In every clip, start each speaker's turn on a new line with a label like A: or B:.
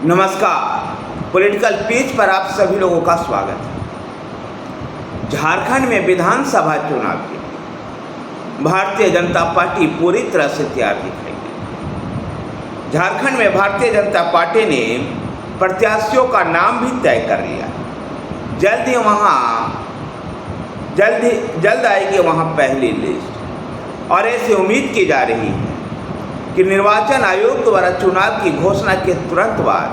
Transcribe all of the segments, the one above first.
A: नमस्कार, political page पर आप सभी लोगों का स्वागत है। झारखंड में विधानसभा चुनाव के लिए भारतीय जनता पार्टी पूरी तरह से तैयार दिखाई दी। झारखंड में भारतीय जनता पार्टी ने प्रत्याशियों का नाम भी तय कर लिया। जल्द आएगी वहां पहली लिस्ट और ऐसी उम्मीद की जा रही है कि निर्वाचन आयोग द्वारा चुनाव की घोषणा के तुरंत बाद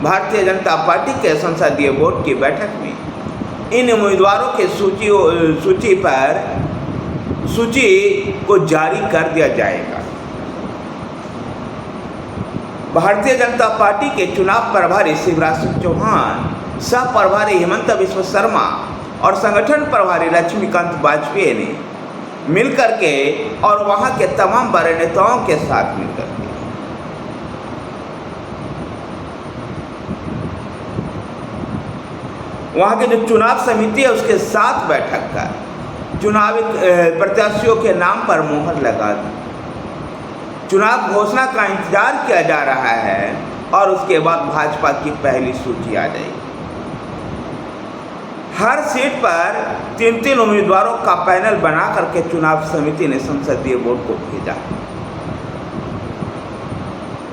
A: भारतीय जनता पार्टी के संसदीय बोर्ड की बैठक में इन उम्मीदवारों के सूची को जारी कर दिया जाएगा। भारतीय जनता पार्टी के चुनाव प्रभारी शिवराज सिंह चौहान, सह प्रभारी हेमंत बिस्वा शर्मा और संगठन प्रभारी लक्ष्मीकांत वाजपेयी ने मिलकर के और वहां के तमाम बड़े नेताओं के साथ मिलकर के वहां के जो चुनाव समिति है उसके साथ बैठक कर चुनावी प्रत्याशियों के नाम पर मुहर लगा दी। चुनाव घोषणा का इंतजार किया जा रहा है और उसके बाद भाजपा की पहली सूची आ जाएगी। हर सीट पर 3 उम्मीदवारों का पैनल बना करके चुनाव समिति ने संसदीय बोर्ड को भेजा।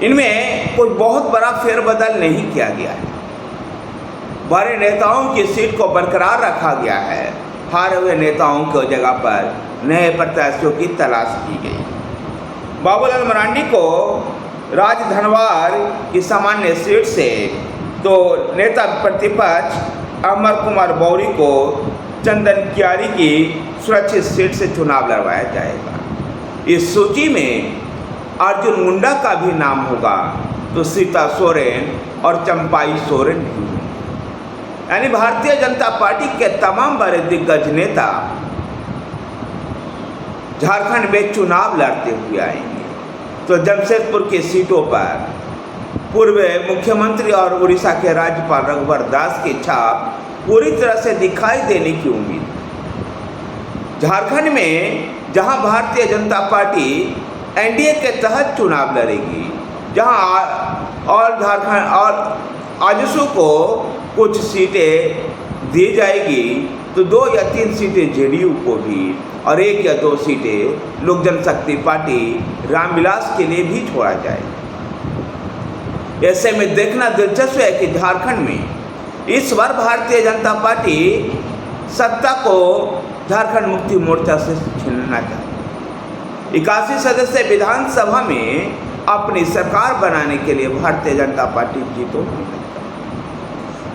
A: इनमें कोई बहुत बड़ा फेरबदल नहीं किया गया है। बड़े नेताओं की सीट को बरकरार रखा गया है। हारे हुए नेताओं की जगह पर नए प्रत्याशियों की तलाश की गई। बाबूलाल मरांडी को राजधनवार की सामान्य सीट से तो नेता प्रतिपक्ष अमर कुमार बौरी को चंदन कियारी की सुरक्षित सीट से चुनाव लड़वाया जाएगा। इस सूची में अर्जुन मुंडा का भी नाम होगा तो सीता सोरेन और चंपाई सोरेन भी होंगे। यानी भारतीय जनता पार्टी के तमाम बड़े दिग्गज नेता झारखंड में चुनाव लड़ते हुए आएंगे। तो जमशेदपुर की सीटों पर पूर्व मुख्यमंत्री और उड़ीसा के राज्यपाल रघुवर दास की छाप पूरी तरह से दिखाई देने की उम्मीद। झारखंड में जहां भारतीय जनता पार्टी एनडीए के तहत चुनाव लड़ेगी, जहां और झारखंड और आजसू को कुछ सीटें दी जाएगी तो 2 या 3 सीटें जेडीयू को भी और 1 या 2 सीटें लोक जनशक्ति पार्टी रामविलास के लिए भी छोड़ा जाएगा। ऐसे में देखना दिलचस्प है कि झारखंड में इस बार भारतीय जनता पार्टी सत्ता को झारखंड मुक्ति मोर्चा से छीनना चाहती है। 81 सदस्य विधानसभा में अपनी सरकार बनाने के लिए भारतीय जनता पार्टी जीतो।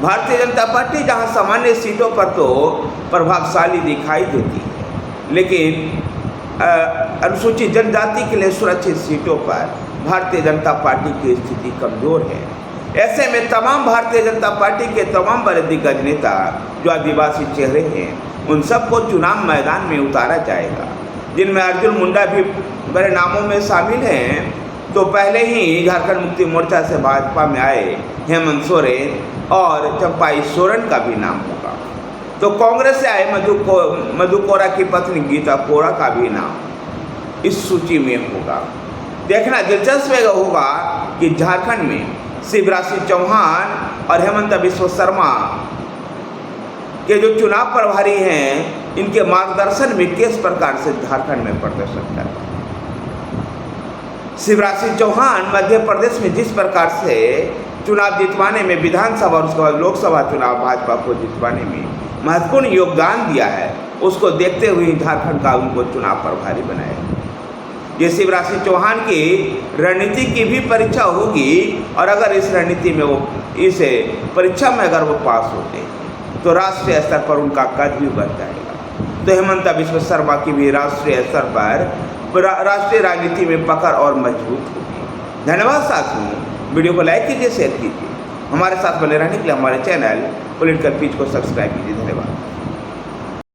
A: भारतीय जनता पार्टी जहां सामान्य सीटों पर तो प्रभावशाली दिखाई देती है, लेकिन अनुसूचित जनजाति के लिए सुरक्षित सीटों पर भारतीय जनता पार्टी की स्थिति कमजोर है। ऐसे में तमाम भारतीय जनता पार्टी के तमाम बड़े दिग्गज नेता जो आदिवासी चेहरे हैं उन सबको चुनाव मैदान में उतारा जाएगा, जिनमें अर्जुन मुंडा भी बड़े नामों में शामिल हैं। तो पहले ही झारखंड मुक्ति मोर्चा से भाजपा में आए हेमंत सोरेन और चंपाई सोरेन का भी नाम होगा। तो कांग्रेस से आए मधु कोरा की पत्नी गीता कोरा का भी नाम इस सूची में होगा। देखना दिलचस्प होगा कि झारखंड में शिवराज सिंह चौहान और हेमंत बिस्वा शर्मा के जो चुनाव प्रभारी हैं, इनके मार्गदर्शन में किस प्रकार से झारखंड में प्रदर्शन कर। शिवराज सिंह चौहान मध्य प्रदेश में जिस प्रकार से चुनाव जितवाने में, विधानसभा और उसके बाद लोकसभा चुनाव भाजपा को जितवाने में महत्वपूर्ण योगदान दिया है, उसको देखते हुए झारखंड का उनको चुनाव प्रभारी बनाया। ये शिवराज सिंह चौहान की रणनीति की भी परीक्षा होगी और अगर इस रणनीति में इस परीक्षा में अगर वो पास होते तो राष्ट्रीय स्तर पर उनका कद भी बढ़ जाएगा। तो हेमंत बिस्वा शर्मा की भी राष्ट्रीय स्तर पर राष्ट्रीय राजनीति में पकड़ और मजबूत होगी। धन्यवाद साथियों, वीडियो को लाइक कीजिए, शेयर कीजिए। हमारे साथ बने रहने के लिए हमारे चैनल पॉलिटिकल पेज को सब्सक्राइब कीजिए। धन्यवाद।